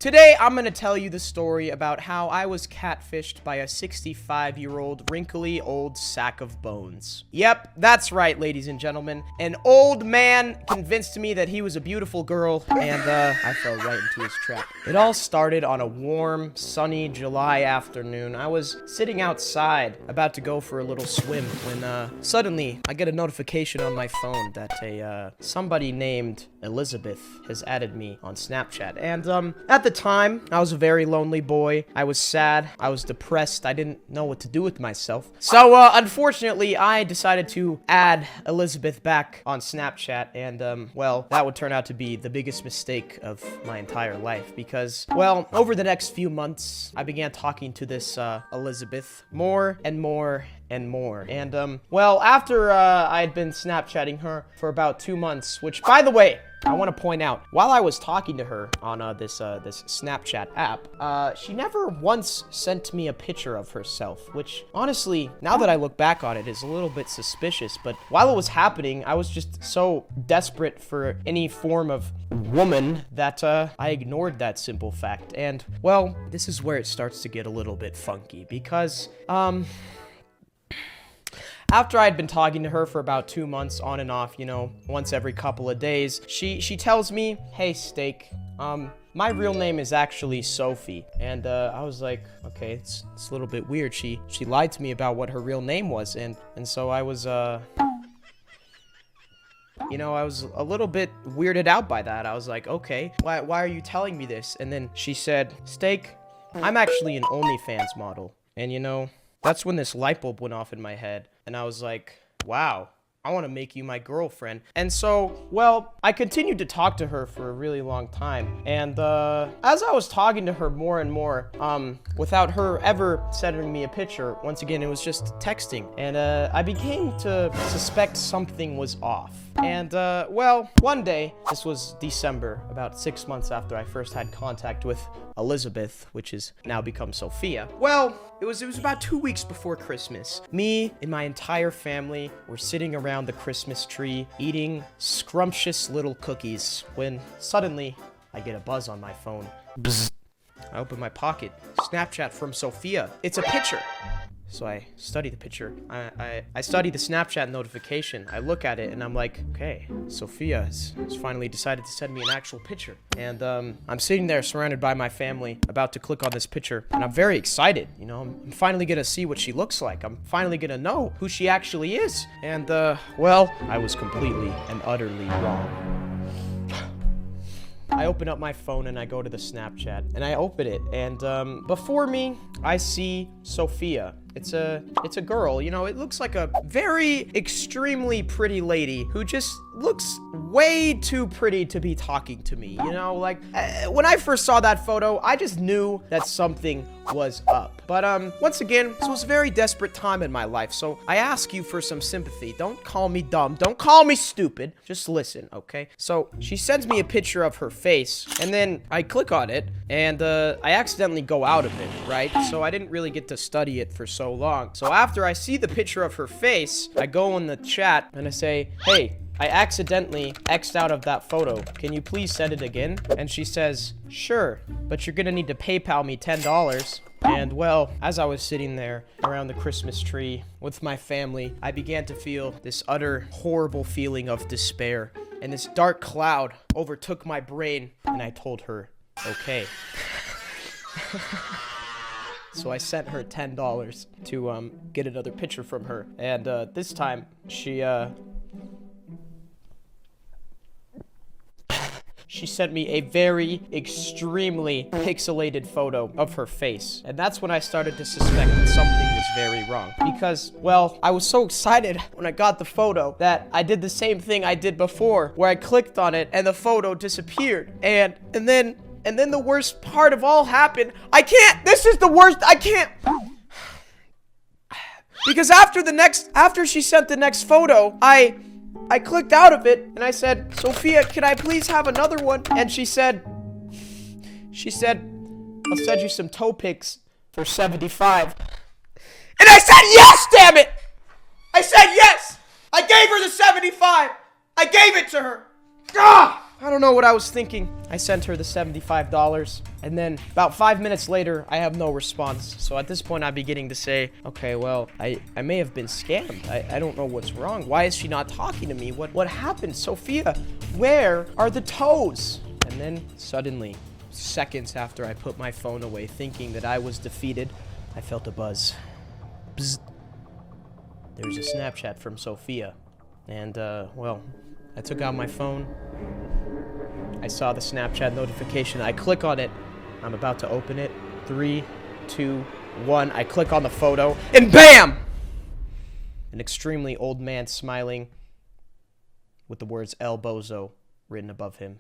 Today, I'm gonna tell you the story about how I was catfished by a 65-year-old wrinkly old sack of bones. Yep, that's right, ladies and gentlemen. An old man convinced me that he was a beautiful girl, and I fell right into his trap. It all started on a warm, sunny July afternoon. I was sitting outside, about to go for a little swim, when suddenly I get a notification on my phone that somebody named Elizabeth has added me on Snapchat. And at the time, I was a very lonely boy. I was sad. I was depressed. I didn't know what to do with myself. So unfortunately, I decided to add Elizabeth back on Snapchat, and well, that would turn out to be the biggest mistake of my entire life, because, well, over the next few months, I began talking to this Elizabeth more and more and more. And well, after I had been Snapchatting her for about 2 months, which, by the way, I want to point out, while I was talking to her on this Snapchat app, she never once sent me a picture of herself, which, honestly, now that I look back on it, is a little bit suspicious. But while it was happening, I was just so desperate for any form of woman that I ignored that simple fact. And, well, this is where it starts to get a little bit funky, because, after I'd been talking to her for about 2 months on and off, you know, once every couple of days, she tells me, "Hey, Steak, my real name is actually Sophie." And I was like, okay, it's a little bit weird. She lied to me about what her real name was, and so I was you know, I was a little bit weirded out by that. I was like, okay, why are you telling me this? And then she said, "Steak, I'm actually an OnlyFans model." And you know, that's when this light bulb went off in my head. And I was like, wow, I want to make you my girlfriend. And so, well, I continued to talk to her for a really long time. And as I was talking to her more and more, without her ever sending me a picture, once again, it was just texting. And I began to suspect something was off. And well, one day, this was December, about 6 months after I first had contact with Elizabeth, which has now become Sophia. Well, it was about 2 weeks before Christmas. Me and my entire family were sitting around the Christmas tree, eating scrumptious little cookies, when suddenly I get a buzz on my phone. Bzz. I open my pocket. Snapchat from Sophia. It's a picture. So I study the picture. I study the Snapchat notification. I look at it and I'm like, okay, Sophia has finally decided to send me an actual picture. And I'm sitting there surrounded by my family, about to click on this picture, and I'm very excited. You know, I'm finally gonna see what she looks like. I'm finally gonna know who she actually is. And well, I was completely and utterly wrong. I open up my phone and I go to the Snapchat and I open it, and before me I see Sophia. It's a girl, you know, it looks like a very extremely pretty lady who just looks way too pretty to be talking to me, you know, like when I first saw that photo, I just knew that something was up. But once again, this was a very desperate time in my life, so I ask you for some sympathy. Don't call me dumb, don't call me stupid, just listen, okay? So she sends me a picture of her face, and then I click on it, and I accidentally go out of it, right? So I didn't really get to study it for so long. So after I see the picture of her face, I go in the chat and I say, "Hey, I accidentally X'd out of that photo. Can you please send it again?" And she says, "Sure, but you're gonna need to PayPal me $10. And well, as I was sitting there around the Christmas tree with my family, I began to feel this utter horrible feeling of despair. And this dark cloud overtook my brain, and I told her, okay. So I sent her $10 to get another picture from her. And this time, she sent me a very extremely pixelated photo of her face. And that's when I started to suspect that something was very wrong. Because, well, I was so excited when I got the photo that I did the same thing I did before, where I clicked on it and the photo disappeared. And then the worst part of all happened. This is the worst, I can't. Because after she sent the next photo, I clicked out of it and I said, "Sophia, can I please have another one?" And she said, "I'll send you some toe pics for $75. And I said, yes, damn it! I said yes! I gave her the $75! I gave it to her! Ah! I don't know what I was thinking. I sent her the $75, and then about 5 minutes later, I have no response. So at this point, I'm beginning to say, okay, well, I may have been scammed. I don't know what's wrong. Why is she not talking to me? What happened? Sophia, where are the toes? And then suddenly, seconds after I put my phone away, thinking that I was defeated, I felt a buzz. Bzz. There was a Snapchat from Sophia. And, well, I took out my phone. I saw the Snapchat notification. I click on it. I'm about to open it. 3, 2, 1. I click on the photo, and BAM! An extremely old man smiling with the words El Bozo written above him.